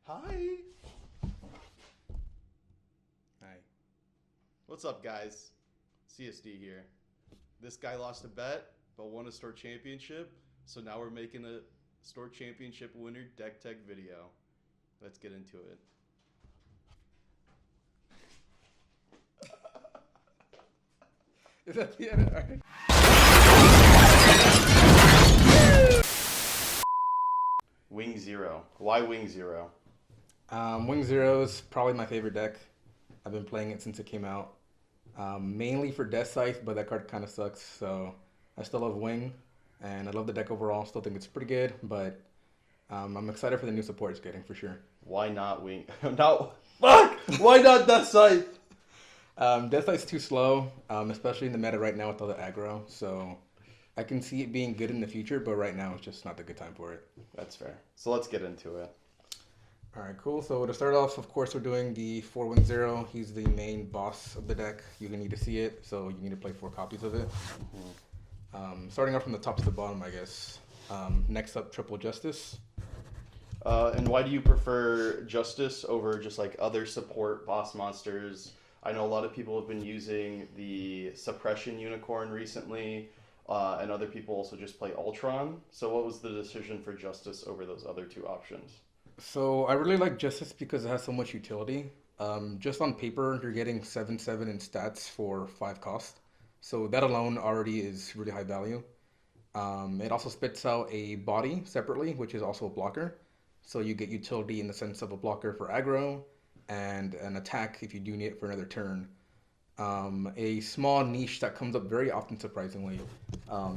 Hi. Hi. What's up, guys? CSD here. This guy lost a bet, but won a store championship. So now we're making a store championship winner deck tech video. Let's get into it. Is that the end? All right. Wing Zero. Why Wing Zero? Wing Zero is probably my favorite deck. I've been playing it since it came out. Mainly for Death Scythe, but that card kind of sucks. So I still love Wing, and I love the deck overall. Still think it's pretty good, but I'm excited for the new support it's getting for sure. Why not Wing? No. Fuck! Why not Death Scythe? Death Scythe's too slow, especially in the meta right now with all the aggro. So I can see it being good in the future, but right now it's just not the good time for it. That's fair. So let's get into it. All right, cool. So to start off, of course, we're doing the 4-Wing Zero. He's the main boss of the deck. You need to see it, so you need to play 4 copies of it. Starting off from the top to the bottom, I guess. Next up, Triple Justice. And why do you prefer Justice over just like other support boss monsters? I know a lot of people have been using the Suppression Unicorn recently, and other people also just play Ultron. So what was the decision for Justice over those other two options? So I really like Justice because it has so much utility. Just on paper, you're getting 7/7 in stats for 5 cost. So that alone already is really high value. It also spits out a body separately, which is also a blocker. So you get utility in the sense of a blocker for aggro and an attack if you do need it for another turn. A small niche that comes up very often, surprisingly.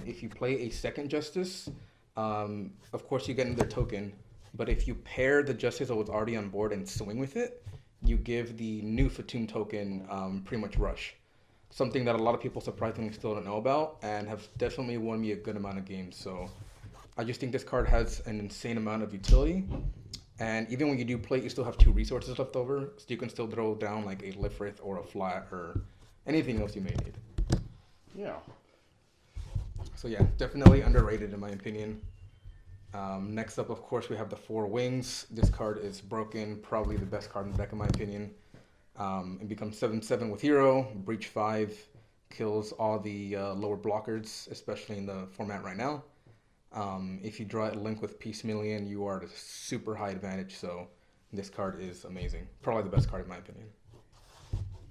If you play a second Justice, of course you get another token, but if you pair the Justice that was already on board and swing with it, you give the new Fatum token pretty much rush. Something that a lot of people surprisingly still don't know about and have definitely won me a good amount of games. So I just think this card has an insane amount of utility. And even when you do play, you still have 2 resources left over, so you can still throw down like a Lifrith or a Flat or anything else you may need. Yeah. So yeah, definitely underrated in my opinion. Next up, of course, we have the 4 Wings. This card is broken, probably the best card in the deck in my opinion. It becomes 7/7 with Hero, Breach 5, kills all the lower blockers, especially in the format right now. If you draw it link with Peace-Million, you are at a super high advantage, so this card is amazing. Probably the best card in my opinion.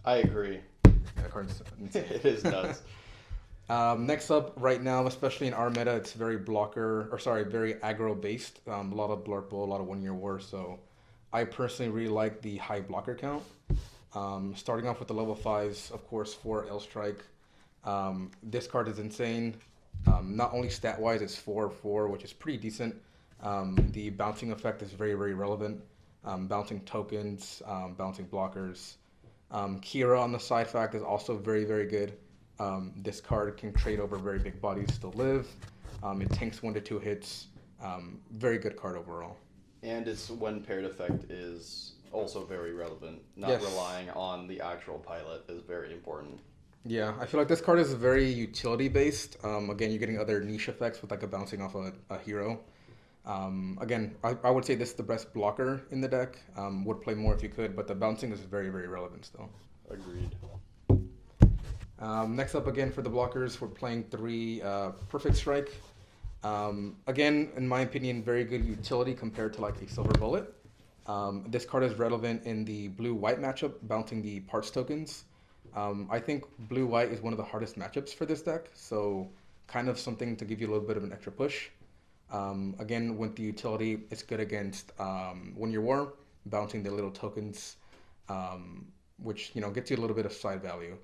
I agree. That card's insane. It is nuts. Next up, right now, especially in our meta, it's very very aggro based. A lot of Blurple, a lot of 1-year war. So I personally really like the high blocker count. Starting off with the level 5s, of course, 4 L Strike. This card is insane. Not only stat wise, it's 4/4, which is pretty decent. The bouncing effect is very, very relevant. Bouncing tokens, bouncing blockers. Kira on the side fact is also very, very good. This card can trade over very big bodies to live. It tanks 1 to 2 hits. Very good card overall. And its when paired effect is also very relevant. Not Yes. relying on the actual pilot is very important. Yeah, I feel like this card is very utility based. Again, you're getting other niche effects with like a bouncing off a hero. Again, I would say this is the best blocker in the deck. Would play more if you could, but the bouncing is very, very relevant still. Agreed. Next up, again, for the blockers, we're playing 3 Perfect Strike. Again, in my opinion, very good utility compared to like a Silver Bullet. This card is relevant in the blue-white matchup, bouncing the parts tokens. I think blue-white is one of the hardest matchups for this deck, so kind of something to give you a little bit of an extra push. Again, with the utility, it's good against 1-year war, bouncing the little tokens, which gets you a little bit of side value.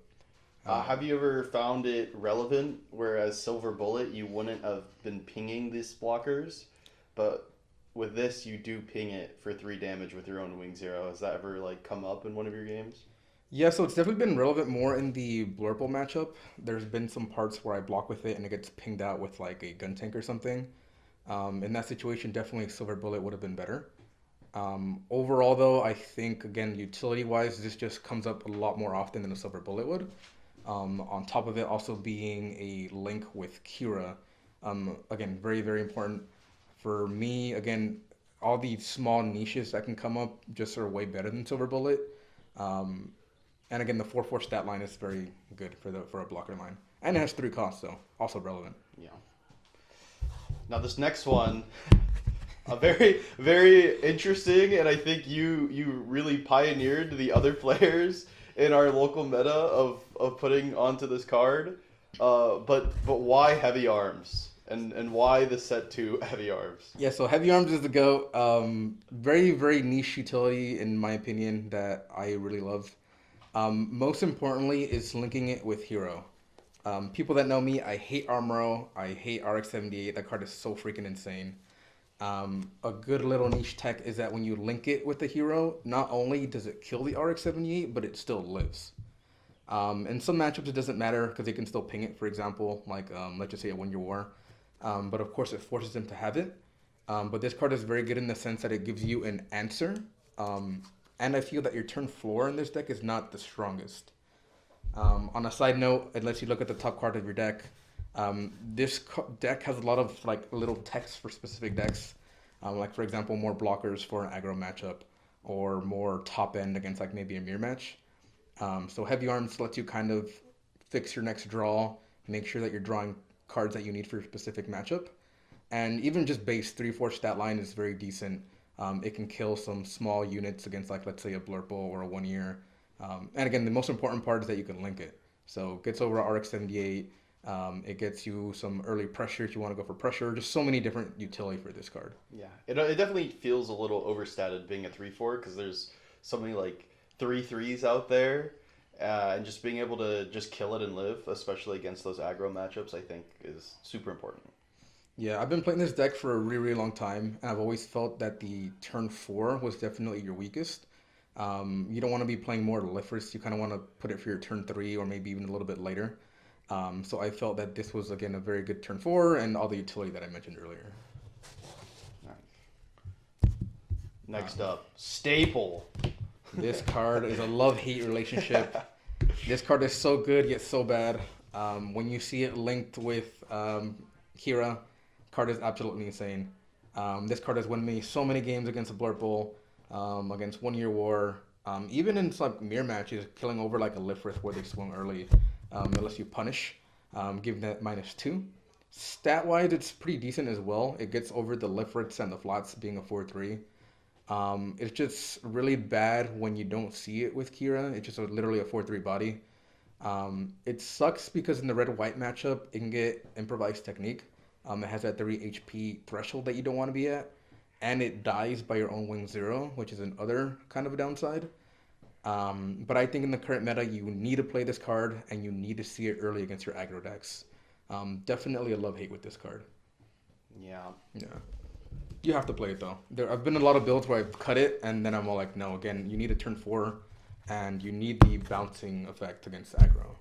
Have you ever found it relevant, whereas Silver Bullet, you wouldn't have been pinging these blockers, but with this, you do ping it for 3 damage with your own Wing Zero. Has that ever like come up in one of your games? Yeah, so it's definitely been relevant more in the Blurple matchup. There's been some parts where I block with it and it gets pinged out with like a gun tank or something. In that situation, definitely Silver Bullet would have been better. Overall, though, I think, again, utility-wise, this just comes up a lot more often than a Silver Bullet would. On top of it also being a link with Kira. Again, very, very important for me. Again, all these small niches that can come up just are way better than Silver Bullet. Um, and again, the 4/4 stat line is very good for a blocker line, and it has 3 costs, so also relevant. Yeah. Now this next one, a very very interesting, and I think you really pioneered the other players in our local meta of putting onto this card. But why heavy arms? And why the set 2 heavy arms? Yeah, so heavy arms is the go. Very very niche utility in my opinion that I really love. Most importantly is linking it with hero. People that know me, I hate Armoro. I hate RX-78. That card is so freaking insane. A good little niche tech is that when you link it with the hero, not only does it kill the RX-78, but it still lives. In some matchups, it doesn't matter because they can still ping it, for example, like let's just say a Win Your War. But of course, it forces them to have it. But this card is very good in the sense that it gives you an answer. And I feel that your turn 4 in this deck is not the strongest. On a side note, it lets you look at the top card of your deck. Deck has a lot of like little text for specific decks, like for example, more blockers for an aggro matchup, or more top end against like maybe a mirror match. So heavy arms lets you kind of fix your next draw, make sure that you're drawing cards that you need for your specific matchup, and even just base 3/4 stat line is very decent. It can kill some small units against like let's say a Blurple or a 1-year. And again, the most important part is that you can link it. So it gets over RX-78. It gets you some early pressure if you want to go for pressure. Just so many different utility for this card. Yeah, it definitely feels a little overstated being a 3/4 because there's so many like 3/3s out there, and just being able to just kill it and live, especially against those aggro matchups, I think is super important. Yeah, I've been playing this deck for a really, really long time, and I've always felt that the turn 4 was definitely your weakest. You don't want to be playing more Lifris. You kind of want to put it for your turn 3 or maybe even a little bit later. So I felt that this was, again, a very good turn 4 and all the utility that I mentioned earlier. Next up, Staple. This card is a love-hate relationship. This card is so good yet so bad. When you see it linked with Kira, card is absolutely insane. This card has won me so many games against a Blurple, against 1-year War, even in like mirror matches, killing over like a Lifrith where they swung early. Unless you punish, give that -2. Stat-wise, it's pretty decent as well. It gets over the Lifriths and the Flats being a 4/3. It's just really bad when you don't see it with Kira. It's just literally a 4/3 body. It sucks because in the red-white matchup, it can get improvised technique. It has that 3 HP threshold that you don't want to be at. And it dies by your own wing 0, which is another kind of a downside. But I think in the current meta, you need to play this card, and you need to see it early against your aggro decks. Definitely a love-hate with this card. Yeah. Yeah. You have to play it, though. I've been in a lot of builds where I've cut it, and then I'm all like, no, again, you need a turn 4, and you need the bouncing effect against aggro.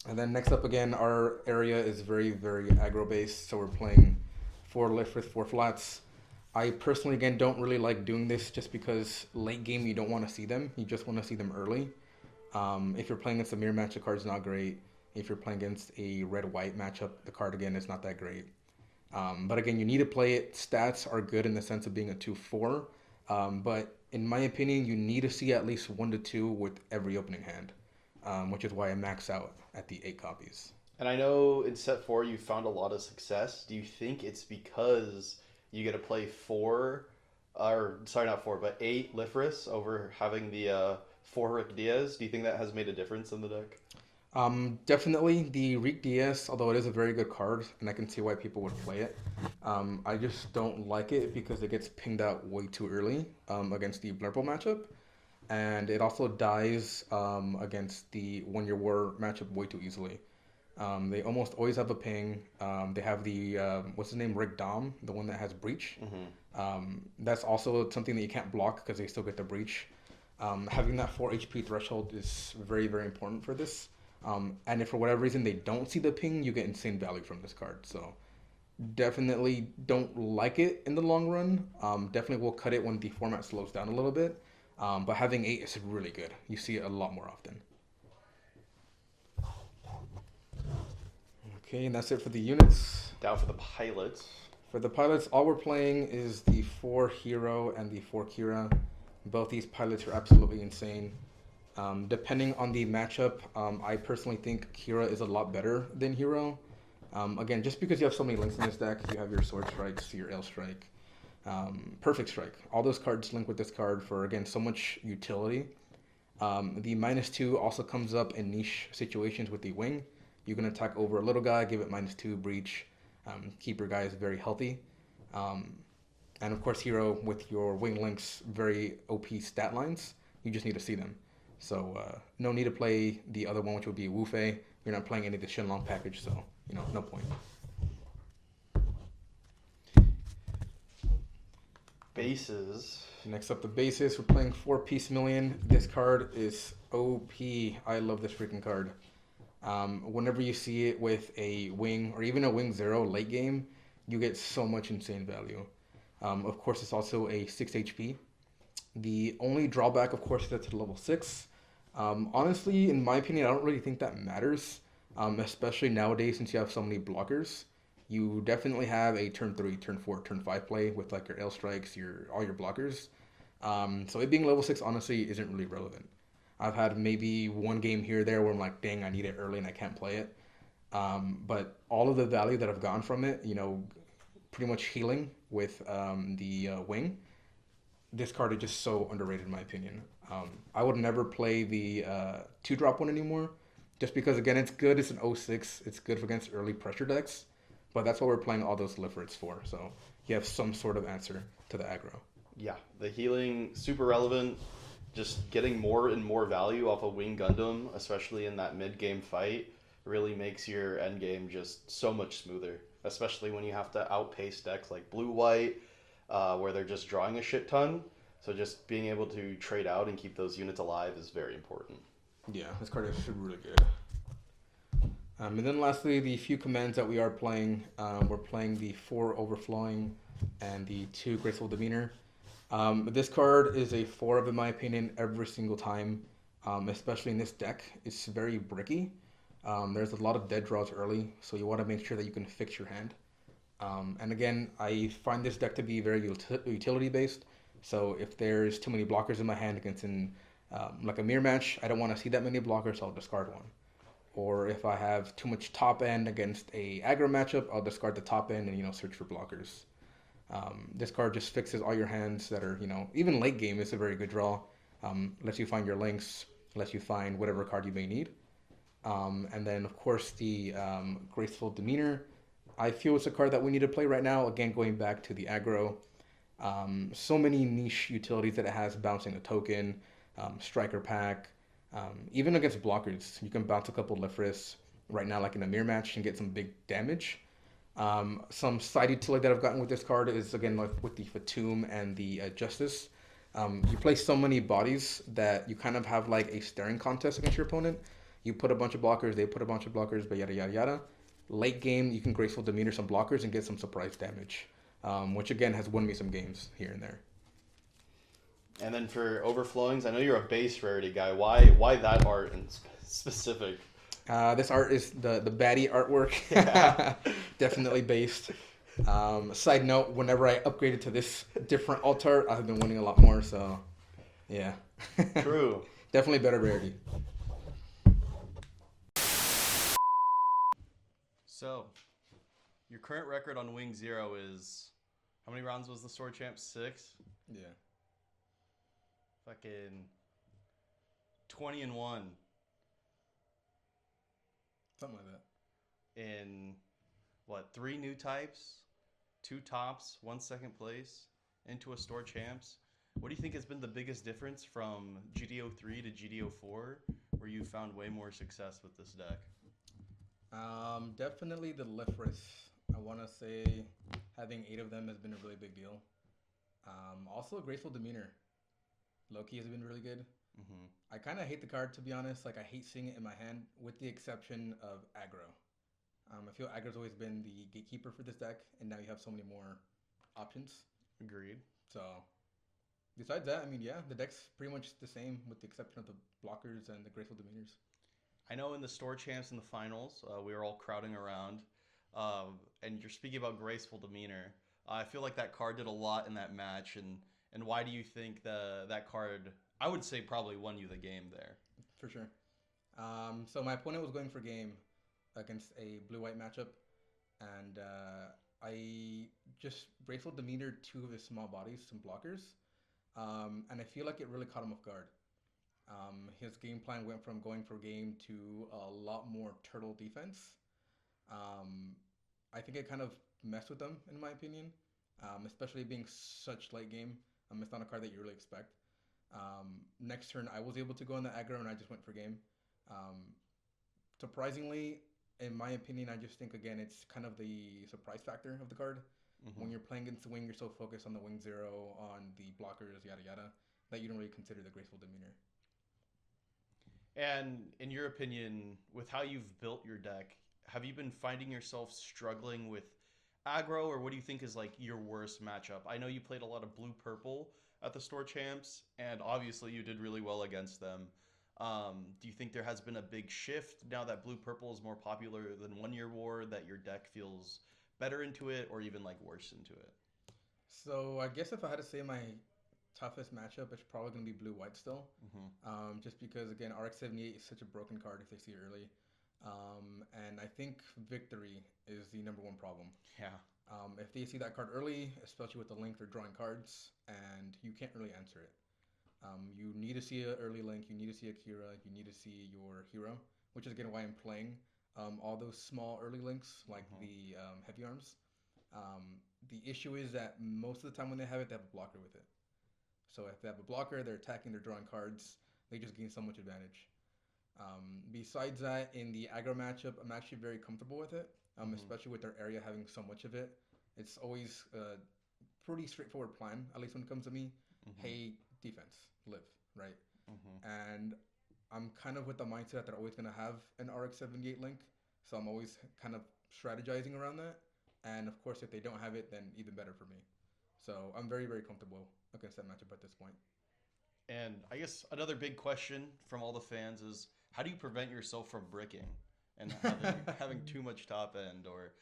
And then next up again, our area is very, very aggro-based, so we're playing 4 Lifrith, 4 Flats. I personally, again, don't really like doing this just because late game you don't want to see them. You just want to see them early. If you're playing against a mirror match, the card's not great. If you're playing against a red-white matchup, the card, again, is not that great. But again, you need to play it. Stats are good in the sense of being a 2/4. But in my opinion, you need to see at least 1 to 2 with every opening hand, which is why I max out at the 8 copies. And I know in set 4 you found a lot of success. Do you think it's because you get to play 4, or sorry, not 4, but 8 Lifris over having the 4 Rick Diaz? Do you think that has made a difference in the deck? Definitely the Reek DS, although it is a very good card, and I can see why people would play it. I just don't like it because it gets pinged out way too early against the Blurple matchup. And it also dies against the 1-year War matchup way too easily. They almost always have a ping. They have the, what's his name, Rick Dom, the one that has Breach. Mm-hmm. That's also something that you can't block because they still get the Breach. Having that 4 HP threshold is very, very important for this. And if for whatever reason they don't see the ping, you get insane value from this card. So definitely don't like it in the long run. Definitely will cut it when the format slows down a little bit. But having 8 is really good. You see it a lot more often. Okay, and that's it for the units. Down for the pilots. For the pilots, all we're playing is the 4 Hero and the 4 Kira. Both these pilots are absolutely insane. Depending on the matchup, I personally think Kira is a lot better than Hero. Again, just because you have so many links in this deck, you have your Sword Strikes, your Air Strike, Perfect Strike. All those cards link with this card for, again, so much utility. The -2 also comes up in niche situations with the Wing. You can attack over a little guy, give it -2 breach, keep your guys very healthy. Um, and of course, Hero with your Wing links, very OP stat lines. You just need to see them. So no need to play the other one, which would be Wu Fei. You're not playing any of the Shenlong package, so no point. Bases. Next up, the bases. We're playing 4-piece million. This card is OP. I love this freaking card. Whenever you see it with a wing or even a wing 0 late game, you get so much insane value. Of course, it's also a 6 HP. The only drawback, of course, is that it's level 6. Honestly, in my opinion, I don't really think that matters, especially nowadays since you have so many blockers. You definitely have a turn 3, turn 4, turn 5 play with like your L strikes, all your blockers. So it being level 6 honestly isn't really relevant. I've had maybe one game here or there where I'm like, dang, I need it early and I can't play it. But all of the value that I've gotten from it, pretty much healing with the wing, this card is just so underrated in my opinion. I would never play the 2-drop one anymore, just because again it's good. It's an 06. It's good against early pressure decks, but that's what we're playing all those Lifrits for. So you have some sort of answer to the aggro. Yeah, the healing super relevant. Just getting more and more value off a Wing Gundam, especially in that mid game fight, really makes your end game just so much smoother. Especially when you have to outpace decks like Blue White, where they're just drawing a shit ton. So just being able to trade out and keep those units alive is very important. Yeah, this card is really good. And then lastly, the few commands that we are playing, we're playing the 4 Overflowing and the 2 Graceful Demeanor. This card is a 4 of, in my opinion, every single time, especially in this deck. It's very bricky. There's a lot of dead draws early, so you want to make sure that you can fix your hand. And again, I find this deck to be very utility based. So if there's too many blockers in my hand against like a mirror match, I don't want to see that many blockers, so I'll discard one. Or if I have too much top end against a aggro matchup, I'll discard the top end and search for blockers. This card just fixes all your hands that are even late game. It's a very good draw. Lets you find your links, lets you find whatever card you may need. And then of course the Graceful Demeanor. I feel it's a card that we need to play right now. Again, going back to the aggro. So many niche utilities that it has, bouncing a token, striker pack, even against blockers. You can bounce a couple Lifris right now, like in a mirror match, and get some big damage. Some side utility that I've gotten with this card is, again, like with the Fatum and the Justice. You play so many bodies that you kind of have like a staring contest against your opponent. You put a bunch of blockers, they put a bunch of blockers, but yada yada yada. Late game, you can Graceful Demeanor some blockers and get some surprise damage, which again has won me some games here and there. And then for Overflowings, I know you're a base rarity guy. Why that art in specific? This art is the baddie artwork. Yeah. Definitely based. Side note, whenever I upgraded to this different alt art, I've been winning a lot more, so yeah. True. Definitely better rarity. So, your current record on Wing Zero is, how many rounds was the Sword Champ? 6? Yeah. Fucking 20-1 Something like that. in what, 3 new types, 2 tops, 1 second place, into a Store Champs. What do you think has been the biggest difference from GDO3 to GDO4, where you found way more success with this deck? Definitely the Lifris. I want to say having 8 of them has been a really big deal. Also, Graceful Demeanor. Loki has been really good. Mm-hmm. I kind of hate the card, to be honest. Like, I hate seeing it in my hand, with the exception of aggro. I feel aggro's always been the gatekeeper for this deck, and now you have so many more options. Agreed. So, besides that, I mean, yeah, the deck's pretty much the same, with the exception of the blockers and the Graceful Demeanors. I know in the Store Champs in the finals, we were all crowding around And you're speaking about graceful demeanor. I feel like that card did a lot in that match, and why do you think that card? I would say probably won you the game there. For sure. So my opponent was going for game against a blue-white matchup, and I just Graceful Demeanor two of his small bodies, some blockers, and I feel like it really caught him off guard. His game plan went from going for game to a lot more turtle defense. Um, I think it kind of messed with them, in my opinion, especially being such late game. It's not a card that you really expect. Next turn, I was able to go on the aggro, and I just went for game. Um, Surprisingly, in my opinion, I just think again it's kind of the surprise factor of the card. Hmm. When you're playing against the wing, you're so focused on the wing zero, on the blockers, yada yada, that you don't really consider the graceful demeanor. And in your opinion, with how you've built your deck, have you been finding yourself struggling with aggro, or what do you think is like your worst matchup? I know you played a lot of blue purple at the store champs, and obviously you did really well against them. Do you think there has been a big shift now that blue purple is more popular than 1 year war, that your deck feels better into it, or even like worse into it? So I guess if I had to say my toughest matchup, it's probably going to be blue white still. Hmm. Just because again RX-78 is such a broken card if they see it early, and I think victory is the number one problem. Yeah. If they see that card early, especially with the link, they're drawing cards, and you can't really answer it. You need to see an early link, you need to see a Kira, you need to see your hero, which is again why I'm playing all those small early links like Hmm. the heavy arms. The issue is that most of the time when they have it, they have a blocker with it. So if they have a blocker, they're attacking, they're drawing cards, they just gain so much advantage. Besides that, in the aggro matchup, I'm actually very comfortable with it, Hmm. especially with their area having so much of it. It's always a pretty straightforward plan, at least when it comes to me. Hmm. Hey, defense, live, right? Hmm. And I'm kind of with the mindset that they're always going to have an RX-78 link, so I'm always kind of strategizing around that. And of course, if they don't have it, then even better for me. So I'm very, very comfortable against that matchup at this point. And I guess another big question from all the fans is, how do you prevent yourself from bricking and having too much top end, or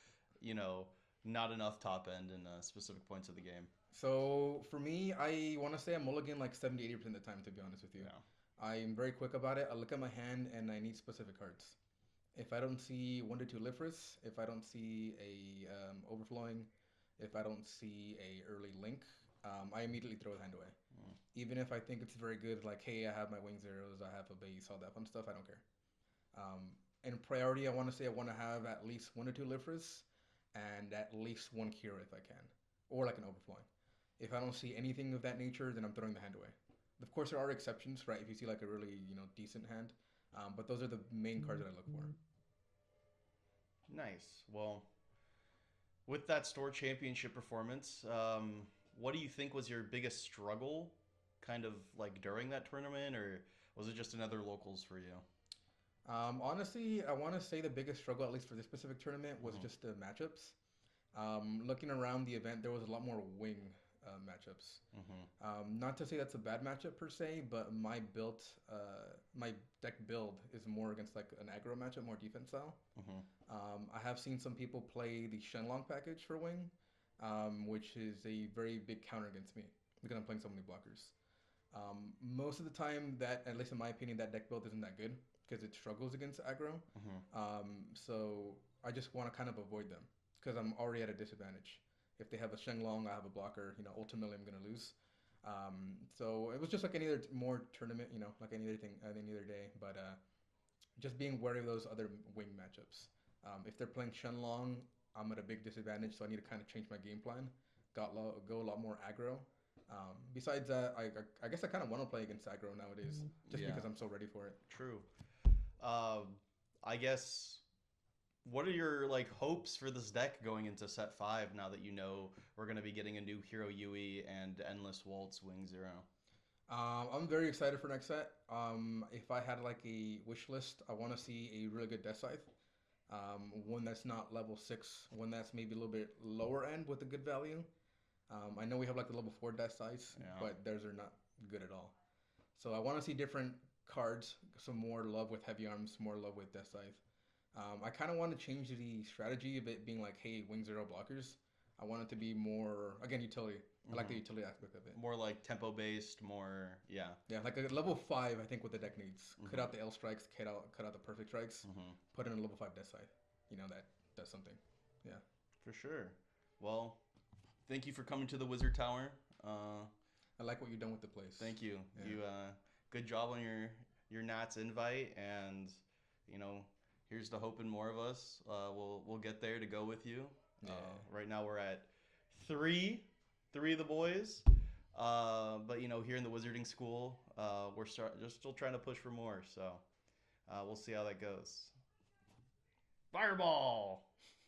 you know not enough top end in specific points of the game? So for me, I want to say I'm mulligan like 70, 80% of the time, to be honest with you. Yeah. I'm very quick about it. I look at my hand and I need specific cards. If I don't see 1 to 2 Lifris, if I don't see a overflowing, if I don't see a early link, I immediately throw the hand away. Mm. Even if I think it's very good, like, hey, I have my wing zeros, I have a base, all that fun stuff, I don't care. In priority, I want to say I want to have at least 1 to 2 Lifris and at least one Kira if I can, or like an overflowing. If I don't see anything of that nature, then I'm throwing the hand away. Of course, there are exceptions, right? If you see like a really decent hand, but those are the main cards that I look for. Nice. Well, with that store championship performance, what do you think was your biggest struggle, kind of like during that tournament, or was it just another locals for you? Honestly, I want to say the biggest struggle, at least for this specific tournament, was Hmm. just the matchups. Looking around the event, there was a lot more wing matchups. Hmm. Not to say that's a bad matchup per se, but my deck build is more against like an aggro matchup, more defense style. Hmm. I have seen some people play the Shenlong package for wing, which is a very big counter against me because I'm playing so many blockers. Most of the time, that at least in my opinion, that deck build isn't that good because it struggles against aggro. Hmm. So I just want to kind of avoid them because I'm already at a disadvantage. If they have a Shenlong, I have a blocker. Ultimately I'm gonna lose. So it was just like any other more tournament, like any other thing, any other day. But just being wary of those other wing matchups. If they're playing Shenlong, I'm at a big disadvantage, so I need to kind of change my game plan. Go a lot more aggro. Besides that, I guess I kind of want to play against aggro nowadays, just Yeah, because I'm so ready for it. true. Um, I guess, what are your like hopes for this deck going into set five now that you know we're gonna be getting a new Hero Yui and Endless Waltz Wing Zero? I'm very excited for next set. If I had like a wish list, I want to see a really good Death Scythe. One that's not level 6, one that's maybe a little bit lower end with a good value. I know we have like the level 4 Death Scythes, Yeah. but theirs are not good at all. So I want to see different cards, some more love with heavy arms, more love with Death Scythe. I kind of want to change the strategy of it being like, hey, wing zero blockers. I want it to be more, again, utility. I like the utility aspect of it. More like tempo based, more yeah. Yeah, like a level 5, I think what the deck needs. Cut Mm-hmm. out the L strikes, cut out the perfect strikes, Mm-hmm. put in a level 5 death side. That does something. Yeah. For sure. Well, thank you for coming to the Wizard Tower. Uh, I like what you've done with the place. Thank you. Yeah. You good job on your Nats invite, and you know, here's to hoping more of us. We'll get there to go with you. Yeah. Right now we're at three of the boys. But here in the Wizarding School, we're just still trying to push for more. So we'll see how that goes. Fireball.